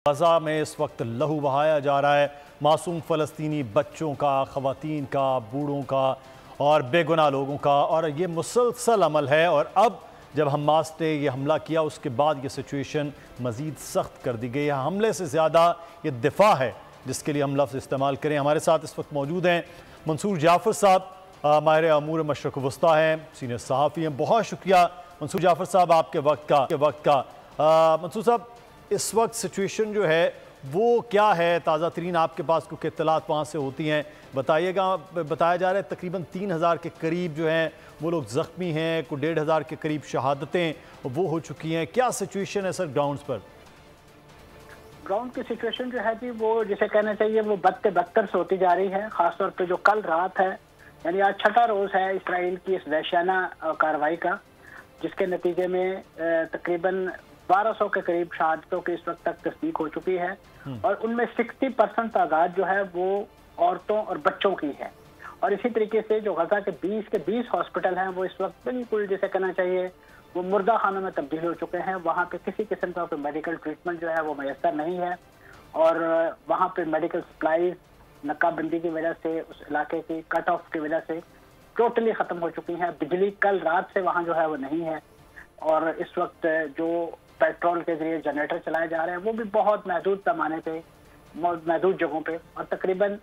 गजा में इस वक्त लहू बहाया जा रहा है मासूम फ़लस्तीनी बच्चों का, ख़वातीन का, बूढ़ों का और बेगुनाह लोगों का, और ये मुसलसल अमल है। और अब जब हमास ने ये हमला किया उसके बाद ये सिचुएशन मज़ीद सख्त कर दी गई है। हमले से ज़्यादा ये दिफा है जिसके लिए हम लफ्ज़ इस्तेमाल करें। हमारे साथ इस वक्त मौजूद हैं मंसूर जाफ़र साहब, माहिर अमूर मशरक़ वस्ता हैं, सीनियर सहाफ़ी हैं। बहुत शुक्रिया मंसूर जाफ़र साहब आपके वक्त का। मंसूर साहब, इस वक्त सिचुएशन जो है वो क्या है? ताज़ा तरीन आपके पास क्योंकि इत्तलात वहाँ से होती हैं, बताइएगा। बताया जा रहा है तकरीबन 3000 के करीब जो हैं वो लोग ज़ख्मी हैं, कोई 1500 के करीब शहादतें वो हो चुकी हैं। क्या सिचुएशन है सर ग्राउंड्स पर? ग्राउंड की सिचुएशन जो है जी वो जिसे कहना चाहिए वो बदतर से होती जा रही है। खासतौर पे जो कल रात है, यानी आज छठा रोज़ है इसराइल की इस वहशियाना कार्रवाई का, जिसके नतीजे में तकरीबन 1200 के करीब शहादतों की इस वक्त तक तस्दीक हो चुकी है और उनमें 60% तादाद जो है वो औरतों और बच्चों की है। और इसी तरीके से जो गजा के 20 हॉस्पिटल हैं वो इस वक्त बिल्कुल जिसे कहना चाहिए वो मुर्दा खानों में तब्दील हो चुके हैं। वहाँ पे किसी किस्म का कोई मेडिकल ट्रीटमेंट जो है वो मैसर नहीं है और वहाँ पे मेडिकल सप्लाईज नाकाबंदी की वजह से, उस इलाके की कट ऑफ की वजह से टोटली ख़त्म हो चुकी हैं। बिजली कल रात से वहाँ जो है वो नहीं है और इस वक्त जो पेट्रोल के जरिए जनरेटर चलाए जा रहे हैं वो भी बहुत महदूद पैमाने पे, महदूद जगहों पे, और तकरीबन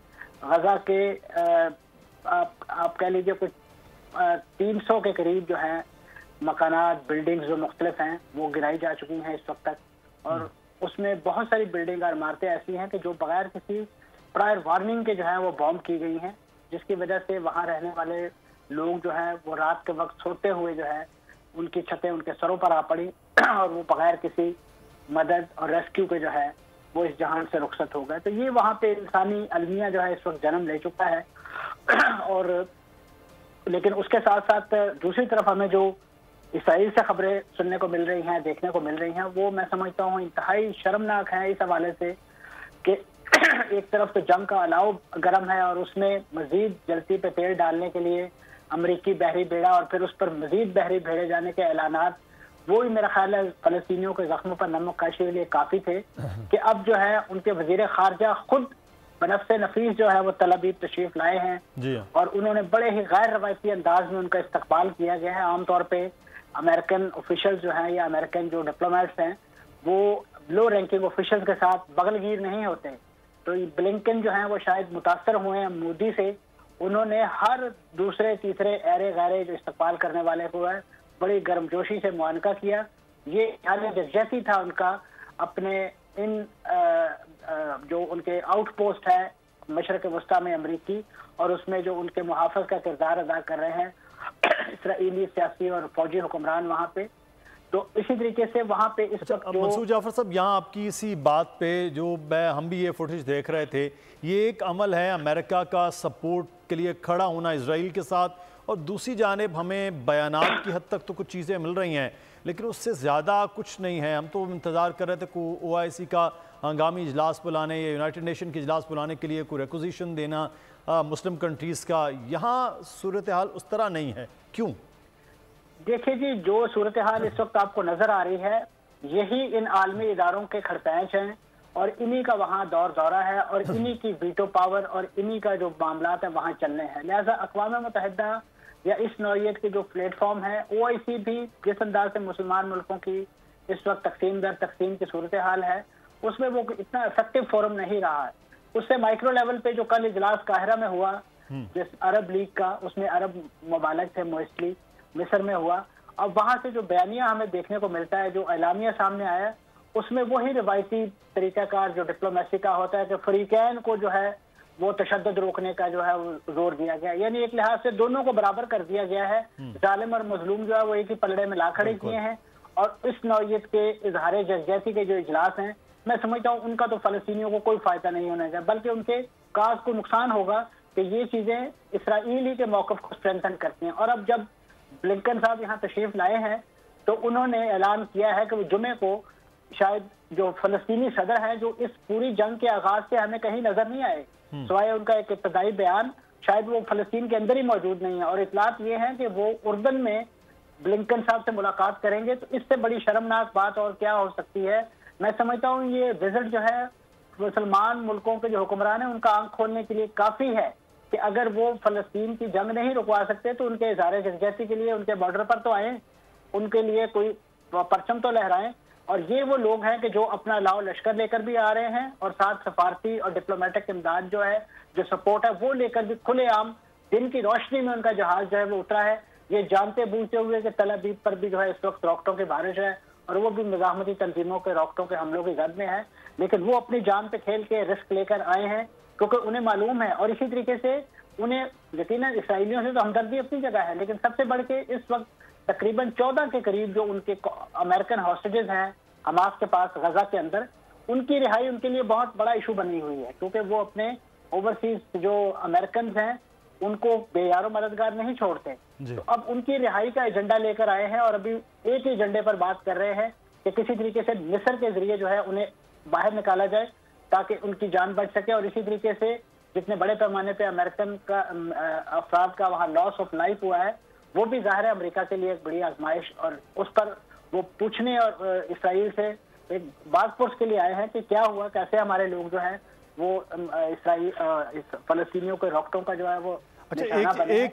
गजा के आप कह लीजिए कुछ 300 के करीब जो है मकानात, बिल्डिंग्स जो मुख्तलिफ हैं वो गिराई जा चुकी हैं इस वक्त तक। और उसमें बहुत सारी बिल्डिंग और इमारतें ऐसी हैं कि जो बगैर किसी प्रायर वार्निंग के जो है वो बॉम्ब की गई हैं, जिसकी वजह से वहाँ रहने वाले लोग जो है वो रात के वक्त सोते हुए जो है उनकी छतें उनके सरों पर आ पड़ी और वो बगैर किसी मदद और रेस्क्यू के जो है वो इस जहान से रुखसत हो गए। तो ये वहाँ पे इंसानी अलमिया जो है इस वक्त जन्म ले चुका है। और लेकिन उसके साथ साथ दूसरी तरफ हमें जो इसराइल से खबरें सुनने को मिल रही हैं, देखने को मिल रही हैं, वो मैं समझता हूँ इंतहाई शर्मनाक है इस हवाले से कि एक तरफ तो जंग का अलाव गर्म है और उसमें मजीद जलती पे तेल डालने के लिए अमरीकी बहरी बेड़ा और फिर उस पर मजीद बहरी भेड़े जाने के ऐलानात, वो ही मेरा ख्याल है फलस्तीनियों के जख्मों पर नमक काशी के लिए काफी थे कि अब जो है उनके वजीर खारजा खुद बनफ्से नफीस जो है वो तल अवीव तशरीफ लाए हैं और उन्होंने बड़े ही गैर रवायती अंदाज में उनका इस्तकबाल किया गया है। आमतौर पे अमेरिकन ऑफिशियल जो हैं या अमेरिकन जो डिप्लोमेट्स हैं वो लो रैंकिंग ऑफिशियल्स के साथ बगलगीर नहीं होते। तो ब्लिंकन जो हैं वो शायद मुतासर हुए हैं मोदी से, उन्होंने हर दूसरे तीसरे ऐरे गैरे जो इस्तकबाल करने वाले को है बड़ी गर्मजोशी से मुआनका किया। ये हाल जैसी था उनका अपने इन जो उनके आउटपोस्ट है मशरक़ वस्ता में अमरीकी, और उसमें जो उनके मुहाफ़िज़ का किरदार अदा कर रहे हैं इसराइली सियासी और फौजी हुक्मरान वहाँ पे। तो इसी तरीके से वहाँ पे इस वक्त मंसूर जाफ़र साहब, यहाँ आपकी इसी बात पे जो हम भी ये फुटेज देख रहे थे, ये एक अमल है अमेरिका का सपोर्ट के लिए खड़ा होना इसराइल के साथ, और दूसरी जानिब हमें बयानात की हद तक तो कुछ चीज़ें मिल रही हैं लेकिन उससे ज़्यादा कुछ नहीं है। हम तो इंतज़ार कर रहे थे को OIC का हंगामी इजलास बुलाने या यूनाइटेड नेशन के इजलास बुलाने के लिए कोई रिक्वेजिशन देना मुस्लिम कंट्रीज़ का। यहाँ सूरत हाल उस तरह नहीं है, क्यों? देखिए जी, जो सूरत हाल इस वक्त आपको नजर आ रही है यही इन आलमी इदारों के खड़पैंच हैं और इन्हीं का वहाँ दौर दौरा है और इन्हीं की वीटो पावर और इन्हीं का जो मामलात है वहाँ चलने हैं। लिहाजा अक़वाम मुत्तहिदा या इस नौइयत के जो प्लेटफॉर्म है, OIC भी जिस अंदाज से मुसलमान मुल्कों की इस वक्त तकसीम दर तकसीम की सूरत हाल है उसमें वो इतना इफेक्टिव फोरम नहीं रहा है। उससे माइक्रो लेवल पे जो कल इजलास काहिरा में हुआ जिस अरब लीग का, उसमें अरब ममालिक थे, मोस्टली मिस्र में हुआ, अब वहाँ से जो बयानिया हमें देखने को मिलता है, जो एलामिया सामने आया, उसमें वही रिवायती तरीकाकार जो डिप्लोमेसी का होता है कि फरीकैन को जो है वो तशद्दुद रोकने का जो है वो जोर दिया गया, यानी एक लिहाज से दोनों को बराबर कर दिया गया है। जालिम और मजलूम जो है वो एक ही पलड़े में ला खड़े किए हैं। और इस नौइयत के इजहार जज़्बाती के जो इजलास हैं, मैं समझता हूँ उनका तो फलस्तीनियों को कोई फायदा नहीं होने का, बल्कि उनके काज को नुकसान होगा कि ये चीजें इसराइल ही के मौक़िफ़ को स्ट्रेंथन करती हैं। और अब जब ब्लिंकन साहब यहाँ तशरीफ लाए हैं तो उन्होंने ऐलान किया है कि वो जुमे को शायद जो फलस्तीनी सदर है जो इस पूरी जंग के आगाज से हमें कहीं नजर नहीं आए, सिवाय उनका एक इब्तदाई बयान, शायद वो फलस्तीन के अंदर ही मौजूद नहीं है। और इतलात ये है कि वो उर्दन में ब्लिंकन साहब से मुलाकात करेंगे। तो इससे बड़ी शर्मनाक बात और क्या हो सकती है मैं समझता हूँ ये विजिट जो है मुसलमान मुल्कों के जो हुक्मरान है उनका आंख खोलने के लिए काफी है कि अगर वो फलस्तीन की जंग नहीं रुकवा सकते तो उनके इज़हार यकजहती के लिए उनके बॉर्डर पर तो आए, उनके लिए कोई परचम तो लहराएं। और ये वो लोग हैं कि जो अपना लाओ लश्कर लेकर भी आ रहे हैं और साथ सफारती और डिप्लोमेटिक इमदाद जो है, जो सपोर्ट है वो लेकर भी खुलेआम दिन की रोशनी में उनका जहाज जो है वो उतरा है, ये जानते बूझते हुए कि तल अबीब पर भी जो है इस वक्त रॉकेटों की बारिश है और वो भी मुजाहमती तंजीमों के रॉकेटों के हमलों की जद में है, लेकिन वो अपनी जान पे खेल के रिस्क लेकर आए हैं क्योंकि उन्हें मालूम है। और इसी तरीके से उन्हें यकीनन इसराइलियों से तो हमदर्दी अपनी जगह है, लेकिन सबसे बढ़ के इस वक्त तकरीबन 14 के करीब जो उनके अमेरिकन हॉस्टेजेस हैं हमास के पास गजा के अंदर, उनकी रिहाई उनके लिए बहुत बड़ा इशू बनी हुई है क्योंकि वो अपने ओवरसीज जो अमेरिकन हैं उनको बेयारो मददगार नहीं छोड़ते। तो अब उनकी रिहाई का एजेंडा लेकर आए हैं और अभी एक ही एजेंडे पर बात कर रहे हैं कि किसी तरीके से मिस्र के जरिए जो है उन्हें बाहर निकाला जाए ताकि उनकी जान बच सके। और इसी तरीके से जितने बड़े पैमाने पे अमेरिकन का अफराद का वहाँ लॉस ऑफ लाइफ हुआ है वो भी जाहिर है अमेरिका के लिए एक बड़ी आजमाइश, और उस पर वो पूछने और इसराइल से एक बात पुरस के लिए आए हैं कि क्या हुआ, कैसे हमारे लोग जो है वो इसराइल फलस्तीनियों के रॉकेटों का जो है वो अच्छा, एक